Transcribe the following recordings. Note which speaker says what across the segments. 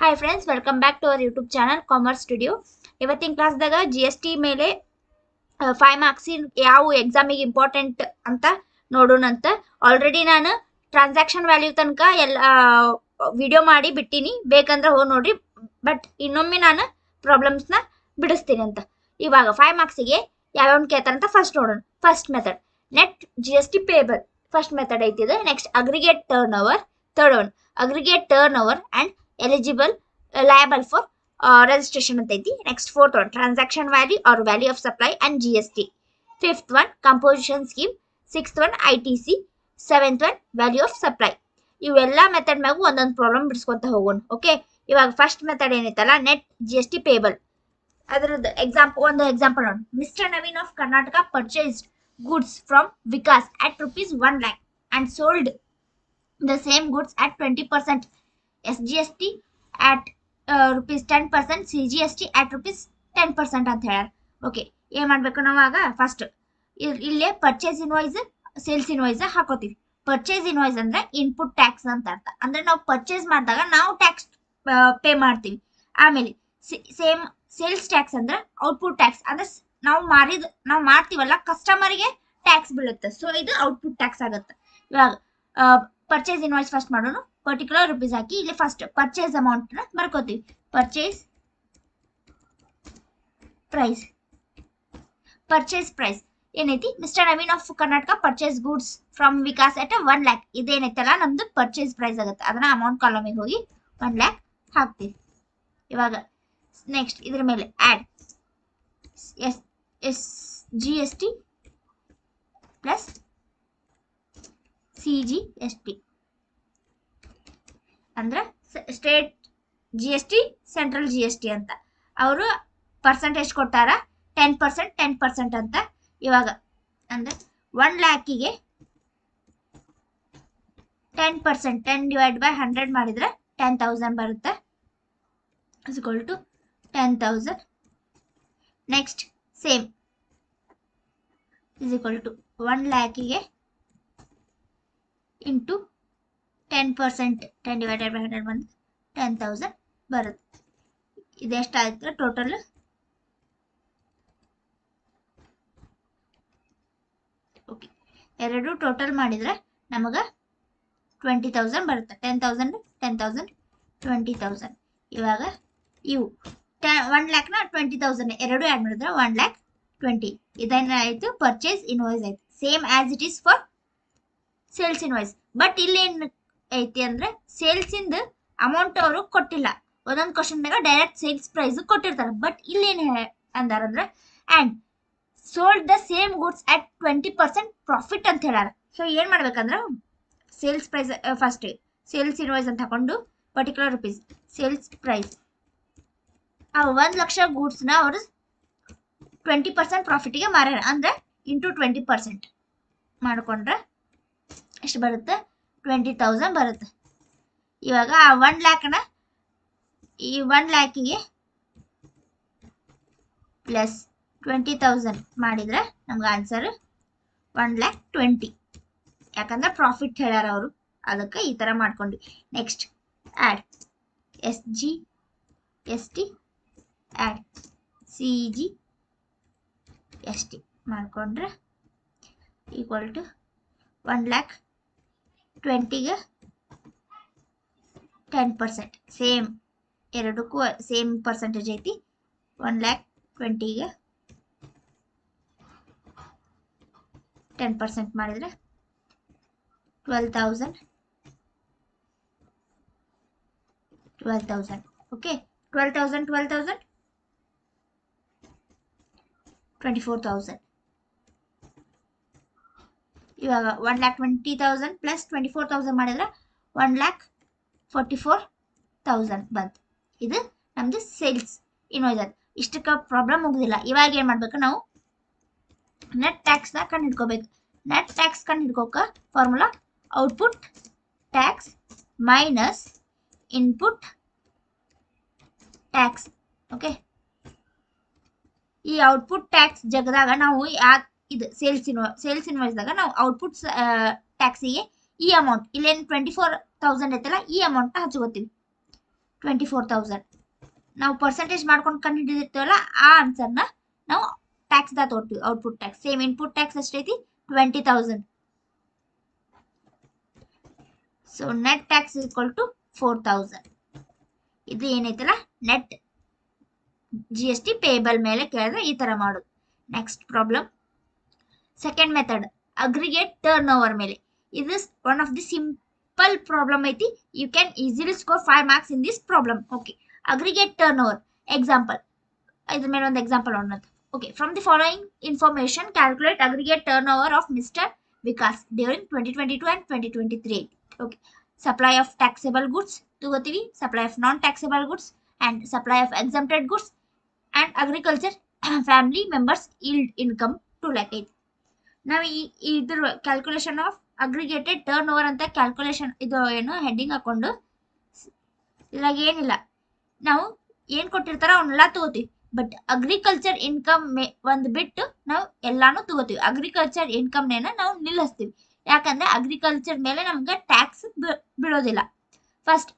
Speaker 1: Hi friends, welcome back to our YouTube channel commerce studio. ಇವತ್ತಿನ ಕ್ಲಾಸ್ದಾಗ GST ಮೇಲೆ 5 marks ಯಾವ ಎಕ್ಸಾಮಿಗೆ ಇಂಪಾರ್ಟೆಂಟ್ ಅಂತ ನೋಡೋಣಂತ. ಆಲ್ರೆಡಿ ನಾನು ಟ್ರಾನ್ಸಾಕ್ಷನ್ ವ್ಯಾಲ್ಯೂ ತನಕ ಎಲ್ಲ ವಿಡಿಯೋ ಮಾಡಿ ಬಿಟ್ಟಿನಿ, ಬೇಕಂದ್ರೆ ಹೋಗಿ ನೋಡ್ರಿ. ಬಟ್ ಇನ್ನೊಮ್ಮೆ ನಾನು ಪ್ರಾಬ್ಲಮ್ಸ್ನ ಬಿಡಿಸ್ತೀನಿ ಅಂತ. ಇವಾಗ 5 ಮಾರ್ಕ್ಸಿಗೆ ಯಾವ್ಯಾವ ಕೇಳ್ತಾರಂತ ಫಸ್ಟ್ ನೋಡೋಣ. First method net GST payable, first method ಐತಿದೆ. Next aggregate turnover, third one aggregate turnover and eligible liable for registration ಅಂತ ಐತಿ. Next fourth one transaction value or value of supply and GST. Fifth one composition scheme. Sixth one ITC. Seventh one value of supply. ಇವೆಲ್ಲ method ಮ್ಯಾಗು ಒಂದೊಂದು problem ಬಿಡಿಸ್ಕೊಂತ ಹೋಗೋಣ. Okay, ಇವಾಗ first method ಏನೈತಲ್ಲ net GST payable, ಅದರದ್ದು ಒಂದು example ನೋಡಿ. Mister Naveen of Karnataka purchased goods from Vikas at ₹1 lakh and sold the same goods at 20% SGST at ₹10%, CGST at ₹10% ಅಂತ ಹೇಳ್ಯಾರ. ಓಕೆ, ಏನ್ ಮಾಡ್ಬೇಕು ನಾವಾಗ ಫಸ್ಟ್ ಇಲ್ಲೇ ಪರ್ಚೇಸ್ ಇನ್ವಾಯ್ಸ್ ಸೇಲ್ಸ್ ಇನ್ವಾಯ್ಸ್ ಹಾಕೋತೀವಿ. ಪರ್ಚೇಸ್ ಇನ್ವಾಯ್ಸ್ ಅಂದ್ರೆ ಇನ್ಪುಟ್ ಟ್ಯಾಕ್ಸ್ ಅಂತ ಅರ್ಥ. ಅಂದ್ರೆ ನಾವು ಪರ್ಚೇಸ್ ಮಾಡಿದಾಗ ನಾವು ಟ್ಯಾಕ್ಸ್ ಪೇ ಮಾಡ್ತೀವಿ. ಆಮೇಲೆ ಸೇಮ್ ಸೇಲ್ಸ್ ಟ್ಯಾಕ್ಸ್ ಅಂದ್ರೆ ಔಟ್ಪುಟ್ ಟ್ಯಾಕ್ಸ್, ಅಂದ್ರೆ ನಾವು ಮಾಡ್ತೀವಲ್ಲ ಕಸ್ಟಮರ್ಗೆ ಟ್ಯಾಕ್ಸ್ ಬೀಳುತ್ತೆ. ಸೊ ಇದು ಔಟ್ಪುಟ್ ಟ್ಯಾಕ್ಸ್ ಆಗುತ್ತೆ. ಇವಾಗ ಪರ್ಚೇಸ್ ಇನ್ವಾಯ್ಸ್ ಫಸ್ಟ್ ಮಾಡೋಣ. ಪರ್ಟಿಕ್ಯುಲರ್ ರುಪೀಸ್ ಹಾಕಿ ಇಲ್ಲಿ ಫಸ್ಟ್ ಪರ್ಚೇಸ್ ಅಮೌಂಟ್ ನ ಬರ್ಕೋತೀವಿ. ಪರ್ಚೇಸ್ ಪ್ರೈಸ್ ಏನೈತಿ, mister Naveen of Karnataka purchase goods from Vikas at 1 lakh. ಇದೇನೈತಲ್ಲ ನಮ್ದು ಪರ್ಚೇಸ್ ಪ್ರೈಸ್ ಆಗುತ್ತೆ. ಅದನ್ನ ಅಮೌಂಟ್ ಕಾಲಮಿಗೆ ಹೋಗಿ 1 lakh ಹಾಕ್ತೀವಿ. ಇವಾಗ ನೆಕ್ಸ್ಟ್ ಇದ್ರ ಮೇಲೆ ಆಡ್ GST ಪ್ಲಸ್ CGST ಅಂದ್ರೆ ಸ್ಟೇಟ್ GST, ಸೆಂಟ್ರಲ್ GST ಅಂತ. ಅವರು ಪರ್ಸೆಂಟೇಜ್ ಕೊಟ್ಟಾರ 10% ಅಂತ. ಇವಾಗ ಅಂದ್ರೆ 1 lakhಗೆ 10%, 10/100 ಮಾಡಿದ್ರೆ 10,000 ಬರುತ್ತೆ. = 10,000. ನೆಕ್ಸ್ಟ್ ಸೇಮ್ = 1 lakhಗೆ ಇಂಟು 10%, 10/100 ಬಂದು 10,000 ಬರುತ್ತೆ. ಇದೆಷ್ಟಾಯ್ತು ಟೋಟಲ್? ಓಕೆ, ಎರಡು ಟೋಟಲ್ ಮಾಡಿದ್ರೆ ನಮಗೆ 20,000 ಬರುತ್ತೆ. 10,000 10,000 20,000. ಇವಾಗ ಇವು 1 lakhನ 20,000 ಎರಡು ಆ್ಯಡ್ ಮಾಡಿದ್ರೆ 1,20,000. ಇದೇನಾಯಿತು? ಪರ್ಚೇಸ್ ಇನ್ವಾಯ್ಸ್ ಆಯ್ತು. Same as it is for sales invoice. But ಇಲ್ಲೇನ್ ಐತಿ ಅಂದ್ರೆ ಸೇಲ್ಸ್ ಇಂದ ಅಮೌಂಟ್ ಅವರು ಕೊಟ್ಟಿಲ್ಲ. ಒಂದೊಂದು ಕ್ವಶನ್ದಾಗ ಡೈರೆಕ್ಟ್ ಸೇಲ್ಸ್ ಪ್ರೈಸ್ ಕೊಟ್ಟಿರ್ತಾರೆ. ಬಟ್ ಇಲ್ಲೇನು ಅಂದಾರಂದ್ರೆ and sold the same goods at 20% profit ಅಂತ ಹೇಳ್ಯಾರ. ಸೊ ಏನ್ ಮಾಡ್ಬೇಕಂದ್ರೆ sales price first sales invoice ಅಂತ ಹಾಕೊಂಡು ಪರ್ಟಿಕ್ಯುಲರ್ ರುಪೀಸ್ ಸೇಲ್ಸ್ ಪ್ರೈಸ್ ಆ 1 ಲಕ್ಷ ಗೂಡ್ಸ್ನ ಅವರು 20% ಪ್ರಾಫಿಟ್ಗೆ ಮಾರ್ಯಾರ. ಅಂದ್ರೆ ಇಂಟು 20% ಮಾಡ್ಕೊಂಡ್ರೆ ಎಷ್ಟು ಬರುತ್ತೆ? 20,000 ಬರುತ್ತೆ. ಇವಾಗ ಆ 1 lakhನ ಈ 1 lakhಗೆ ಪ್ಲಸ್ 20,000 ಮಾಡಿದ್ರೆ ನಮ್ಗೆ ಆನ್ಸರ್ 1,20,000. ಯಾಕಂದ್ರೆ ಪ್ರಾಫಿಟ್ ಹೇಳ್ಯಾರ ಅವರು, ಅದಕ್ಕೆ ಈ ತರ ಮಾಡ್ಕೊಂಡ್ವಿ. Next add SGST add CGST ಮಾಡ್ಕೊಂಡ್ರೆ = 1,20,000ಗೆ 10%. ಸೇಮ್ ಎರಡಕ್ಕೂ ಸೇಮ್ ಪರ್ಸೆಂಟೇಜ್ ಐತಿ. 1,20,000ಗೆ 10% ಮಾಡಿದ್ರೆ 12,000. ಓಕೆ, 12,000 24,000. ಇವಾಗ 1,20,000 ಪ್ಲಸ್ 24,000 ಮಾಡಿದ್ರೆ 1,44,000 ಬಂತು. ಇದು ನಮ್ದು ಸೇಲ್ಸ್ ಇನ್ವಾಯ್ಸ್. ಇಷ್ಟಕ್ಕೆ ಪ್ರಾಬ್ಲಮ್ ಮುಗುದಿಲ್ಲ. ಇವಾಗ ಏನ್ ಮಾಡ್ಬೇಕು, ನಾವು ನೆಟ್ ಟ್ಯಾಕ್ಸ್ ನ ಕಂಡು ಹಿಡ್ಕೋಬೇಕು. ನೆಟ್ ಟ್ಯಾಕ್ಸ್ ಕಂಡು ಹಿಡ್ಕೋಕ formula output tax minus input tax. Okay, ಈ ಔಟ್ಪುಟ್ ಟ್ಯಾಕ್ಸ್ ಜಗದಾಗ ನಾವು ಇದು ಸೇಲ್ಸ್ ಇನ್ವಾಯ್ಸ್ದಾಗ ನಾವು ಔಟ್ಪುಟ್ ಟ್ಯಾಕ್ಸಿಗೆ ಈ ಅಮೌಂಟ್ ಇಲ್ಲೇನು 24,000 ಐತಲ್ಲ ಈ ಅಮೌಂಟ್ನ ಹಚ್ಕೋತೀವಿ. 24,000. ನಾವು ಪರ್ಸೆಂಟೇಜ್ ಮಾಡ್ಕೊಂಡು ಕಂಡು ಹಿಡಿದಿರ್ತೀವಲ್ಲ ಆ ಆನ್ಸರ್ನ ನಾವು ಟ್ಯಾಕ್ಸ್ ದ ತೋರ್ತೀವಿ. Output tax same input tax ಎಷ್ಟೈತಿ 20,000. So net tax equal to 4,000. ಇದು ಏನೈತಲ್ಲ ನೆಟ್ GST ಪೇಬಲ್ ಮೇಲೆ ಕೇಳಿದ್ರೆ ಈ ತರ ಮಾಡೋದು. Next problem second method aggregate turnover ಮೇಲೆ. ಇದು one of the simple problem ಐತಿ. You can easily score 5 marks in this problem. Okay, aggregate turnover example. ಇದ್ರ ಮೇಲೆ ಒಂದು ಎಕ್ಸಾಂಪಲ್ ಅನ್ನೋದು. Okay, from the following information calculate aggregate turnover of mister Vikas during 2022 and 2023. Okay, supply of taxable goods ತಗೋತೀವಿ, supply of non taxable goods and supply of exempted goods and agriculture family members yield income 2 lakh ಐತಿ. ನಾವು ಇದ್ರ calculation of aggregated turn over ಅಂತ calculation ಇದು ಏನು heading ಹಾಕೊಂಡು ಇದ್ರಾಗ ಏನಿಲ್ಲ, ನಾವು ಏನ್ ಕೊಟ್ಟಿರ್ತಾರ ಅವನ್ನೆಲ್ಲ ತಗೋತೀವಿ. ಬಟ್ ಅಗ್ರಿಕಲ್ಚರ್ ಇನ್ಕಮ್ ಒಂದ್ ಬಿಟ್ಟು ನಾವು ಎಲ್ಲಾನು ತಗೋತೀವಿ. ಅಗ್ರಿಕಲ್ಚರ್ ಇನ್ಕಮ್ನೇನ ನಾವು ನಿಲ್ಲಿಸ್ತೀವಿ, ಯಾಕಂದ್ರೆ ಅಗ್ರಿಕಲ್ಚರ್ ಮೇಲೆ ನಮ್ಗೆ ಟ್ಯಾಕ್ಸ್ ಬೀಳೋದಿಲ್ಲ. ಫಸ್ಟ್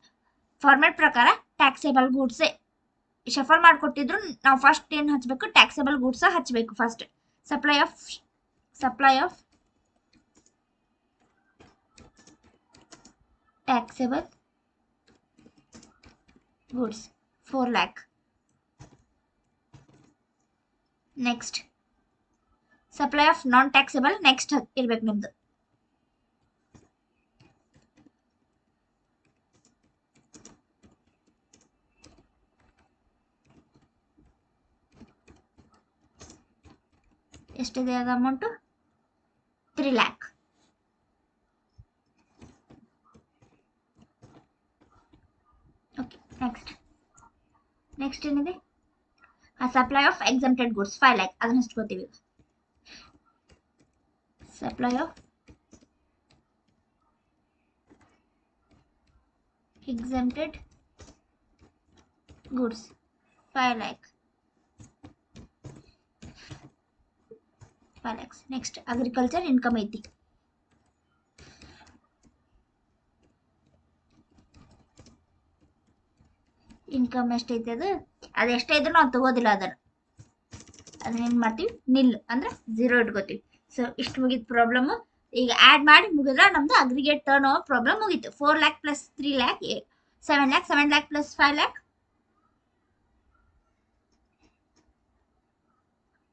Speaker 1: ಫಾರ್ಮೆಟ್ ಪ್ರಕಾರ ಟ್ಯಾಕ್ಸೇಬಲ್ ಗೂಡ್ಸೇ ಶಫಲ್ ಮಾಡಿಕೊಟ್ಟಿದ್ರು. ನಾವು ಫಸ್ಟ್ ಏನು ಹಚ್ಚಬೇಕು, ಟ್ಯಾಕ್ಸೇಬಲ್ ಗೂಡ್ಸ್ ಹಚ್ಚಬೇಕು. First supply of taxable goods 4 lakh. Next supply of non taxable next ಇರ್ಬೇಕು ನಿಮ್ದು. ಎಷ್ಟಿದೆ ಅದು ಅಮೌಂಟು 3 lakh. ಓಕೆ, ನೆಕ್ಸ್ಟ್ ಏನಿದೆ, supply of exempted goods 5 lakh. ಅದನ್ನ ಹಚ್ಕೋತೀವಿ. Supply of exempted goods 5 lakh. Next agriculture income ಐತಿ. Income ಎಷ್ಟೈತಿ, ಅದು ಎಷ್ಟೇ ಇದ್ರೂ ನಾವು ತಗೋದಿಲ್ಲ. ಅದನ್ನೇನು ಮಾಡ್ತೀವಿ, ನಿಲ್ ಅಂದ್ರೆ 0 ಇಟ್ಕೋತೀವಿ. ಸೊ ಇಷ್ಟು ಮುಗಿದ ಪ್ರಾಬ್ಲಮ್. ಈಗ ಆ್ಯಡ್ ಮಾಡಿ ಮುಗಿದ್ರೆ ನಮ್ದು ಅಗ್ರಿಗೇಟ್ ಟರ್ನ್ ಓವರ್ ಪ್ರಾಬ್ಲಮ್ ಮುಗೀತು. 4 lakh plus 3 lakh 7 lakh, 7 lakh plus 5 lakh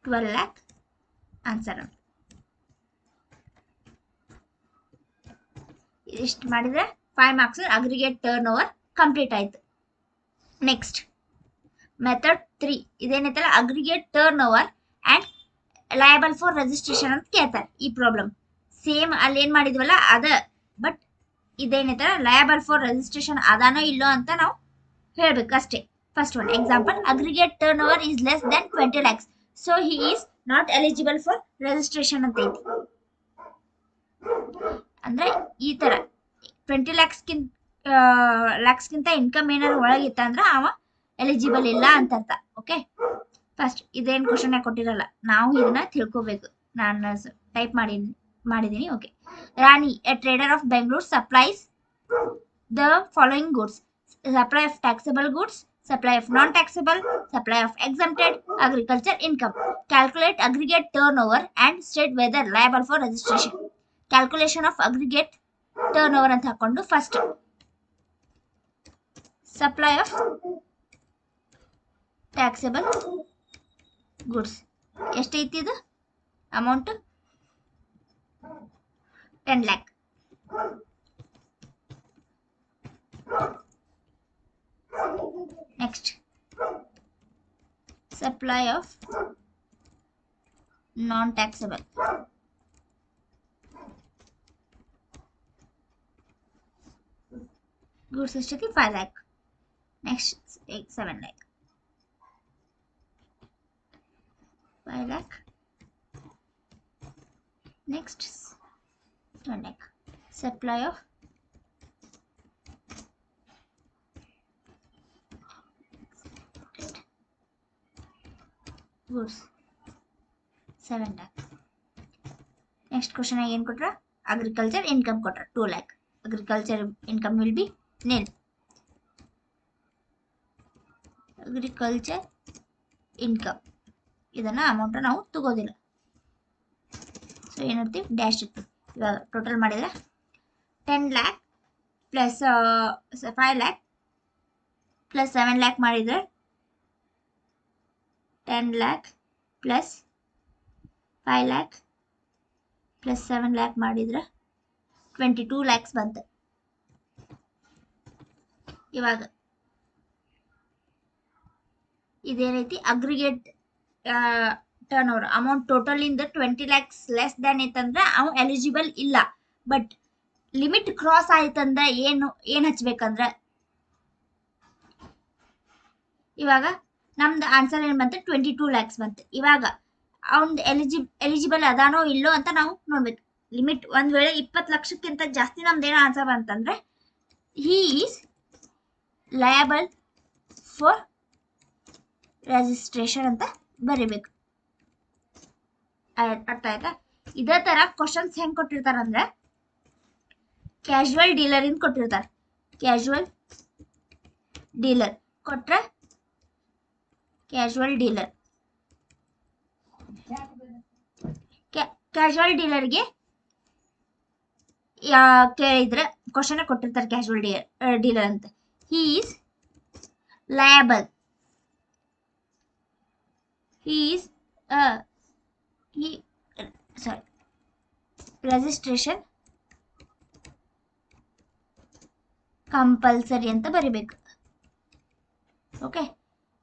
Speaker 1: 12 lakh answer. ಇಷ್ಟು ಮಾಡಿದ್ರೆ 5 marks aggregate turnover complete ಆಯ್ತು. ನೆಕ್ಸ್ಟ್ ಮೆಥಡ್ 3 ಇದೇನೈತಲ್ಲ aggregate turnover and liable for registration ಅಂತ ಕೇಳ್ತಾರೆ. ಈ ಪ್ರಾಬ್ಲಮ್ ಸೇಮ್ ಅಲ್ಲಿ ಏನ್ ಮಾಡಿದ್ವಲ್ಲ ಅದ, ಬಟ್ ಇದೇನೈತಲ್ಲ ಲಯಬಲ್ ಫಾರ್ ರಿಜಿಸ್ಟ್ರೇಷನ್ ಅದಾನೋ ಇಲ್ಲೋ ಅಂತ ನಾವು ಹೇಳ್ಬೇಕು ಅಷ್ಟೇ. First one example, aggregate turnover is less than 20 lakhs, so he is not eligible for registration ಅಂತ ಐತಿ. ಅಂದ್ರೆ ಈ ತರ 20 lakhsಗಿಂತ ಇನ್ಕಮ್ ಏನಾದ್ರು ಒಳಗಿತ್ತ ಅಂದ್ರೆ ಅವ ಎಲಿಜಿಬಲ್ ಇಲ್ಲ ಅಂತ ಅರ್ಥ. ಓಕೆ, ಫಸ್ಟ್ ಇದೇನು ಕ್ವಶನ್ ಕೊಟ್ಟಿರಲ್ಲ, ನಾವು ಇದನ್ನ ತಿಳ್ಕೋಬೇಕು. ನಾನು ಟೈಪ್ ಮಾಡಿದೀನಿ. Okay, Rani A trader of Bengaluru supplies the following goods: supply of taxable goods, supply of non taxable, supply of exempted, agriculture income. Calculate aggregate turnover and state whether liable for registration. Calculation of aggregate turn over ಅಂತ ಹಾಕೊಂಡು first supply of taxable goods ಎಷ್ಟೈತಿ ಇದು amount 10 lakh. Next supply of non taxable goods ಎಷ್ಟೈತಿ 5 lakh. Next 7 lakh. 5 lakh. Next 1 lakh. Supply of goods 7 lakh. Next question again kotra agriculture income kotra 2 lakh. Agriculture income will be nil. Agriculture income ಇದನ್ನು amount ನಾವು ತಗೋದಿಲ್ಲ. So ಏನಿರ್ತೀವಿ dash ಇತ್ತು. ಇವಾಗ total ಮಾಡಿದರೆ 10 lakh plus 5 lakh plus 7 lakh ಮಾಡಿದರೆ 10 lakh plus 5 lakh plus 7 lakh ಮಾಡಿದರೆ 22 lakhs ಬಂತು. ಇವಾಗ ಇದೇನೈತಿ aggregate turnover amount total ಇಂದ 20 lakhs ಲೆಸ್ ದ್ಯಾನ್ ಐತಂದ್ರೆ ಅವ ಎಲಿಜಿಬಲ್ ಇಲ್ಲ. ಬಟ್ ಲಿಮಿಟ್ ಕ್ರಾಸ್ ಆಯ್ತಂದ್ರೆ ಏನು ಹಚ್ಬೇಕಂದ್ರೆ ಇವಾಗ ನಮ್ದು ಆನ್ಸರ್ ಏನು ಬಂತು 22 lakhs ಬಂತು. ಇವಾಗ ಅವ್ನ ಎಲಿಜಿಬಲ್ ಅದಾನೋ ಇಲ್ಲೋ ಅಂತ ನಾವು ನೋಡ್ಬೇಕು. ಲಿಮಿಟ್ ಒಂದ್ ವೇಳೆ 20 ಲಕ್ಷಕ್ಕಿಂತ ಜಾಸ್ತಿ ನಮ್ದೇನೋ ಆನ್ಸರ್ ಬಂತಂದ್ರೆ he is liable for registration ಅಂತ ಬರಿಬೇಕು. ಅರ್ಥ ಆಯ್ತಾ? ಇದೇ ತರ ಕ್ವಶನ್ಸ್ ಹೆಂಗ್ ಕೊಟ್ಟಿರ್ತಾರಂದ್ರೆ ಕ್ಯಾಶುವಲ್ ಡೀಲರ್ ಇಂದ ಕೊಟ್ಟಿರ್ತಾರೆ. ಕ್ಯಾಶುವಲ್ ಡೀಲರ್ ಕೊಟ್ರೆ ಕ್ಯಾಶುವಲ್ ಡೀಲರ್ಗೆ ಕೇಳಿದ್ರೆ ಕ್ವಶನ್ ಕೊಟ್ಟಿರ್ತಾರೆ ಕ್ಯಾಶುವಲ್ ಡೀಲರ್ ಅಂತ. He is liable registration compulsory ಅಂತ ಬರಿಬೇಕು. ಓಕೆ,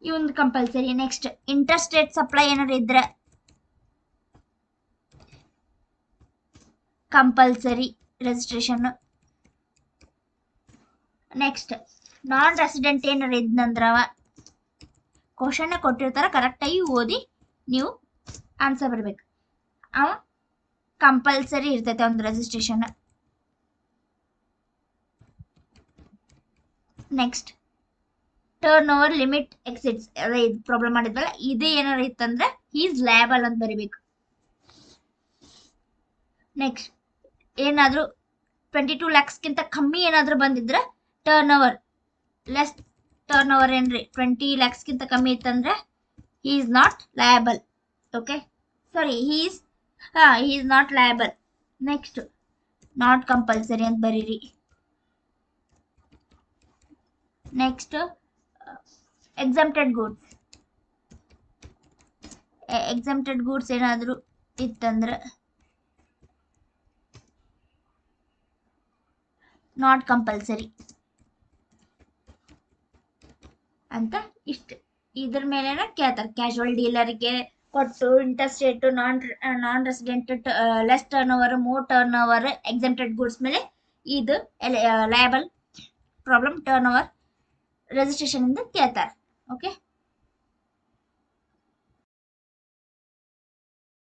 Speaker 1: ಈ ಒಂದು ಕಂಪಲ್ಸರಿ. ನೆಕ್ಸ್ಟ್ ಇಂಟರ್ಸ್ಟೇಟ್ ಸಪ್ಲೈ ಏನಾದ್ರು ಇದ್ರೆ ಕಂಪಲ್ಸರಿ ರಿಜಿಸ್ಟ್ರೇಷನ್. ನೆಕ್ಸ್ಟ್ ನಾನ್ ರೆಸಿಡೆಂಟ್ ಏನಾರು ಇದ್ನಂದ್ರ ಕ್ವಶನ್ ಕೊಟ್ಟಿರ್ತಾರ, ಕರೆಕ್ಟಾಗಿ ಓದಿ ನೀವು ಆನ್ಸರ್ ಬರಬೇಕು. ಅವ ಕಂಪಲ್ಸರಿ ಇರ್ತೈತೆ ಒಂದು registration. Next turn over limit exits, ಅದೇ ಇದು ಪ್ರಾಬ್ಲಮ್ ಮಾಡಿದ್ವಲ್ಲ, ಇದೇ ಏನಾರು ಇತ್ತಂದ್ರೆ ಈಸ್ ಲಯಬಲ್ ಅಂತ ಬರಿಬೇಕು. ನೆಕ್ಸ್ಟ್ ಏನಾದರೂ 22 lakhsಗಿಂತ ಕಮ್ಮಿ ಏನಾದರೂ ಬಂದಿದ್ರೆ turn over less turn over ಏನ್ರಿ 20 lakhsಗಿಂತ ಕಮ್ಮಿ ಇತ್ತಂದ್ರೆ ಹಿ is not liable. Okay, sorry he is not liable. Next not compulsory ಅಂತ ಬರೀರಿ. ನೆಕ್ಸ್ಟ್ ಎಕ್ಸಮ್ಟೆಡ್ ಗೂಡ್ಸ್ ಏನಾದರೂ ಇತ್ತಂದ್ರೆ ನಾಟ್ ಕಂಪಲ್ಸರಿ ಅಂತ ಇಷ್ಟು ಇದ್ರ ಮೇಲೆ ಕೇಳ್ತಾರೆ. ಕ್ಯಾಶುವಲ್ ಡೀಲರ್ಗೆ ಕೊಟ್ಟು ಇಂಟರ್ಸ್ಟೇಟ್ ನಾನ್ resident less turn over more turn over exempted goods ಮೇಲೆ ಇದು liable problem turn over registration ಇಂದ ಕೇಳ್ತಾರೆ. ಓಕೆ.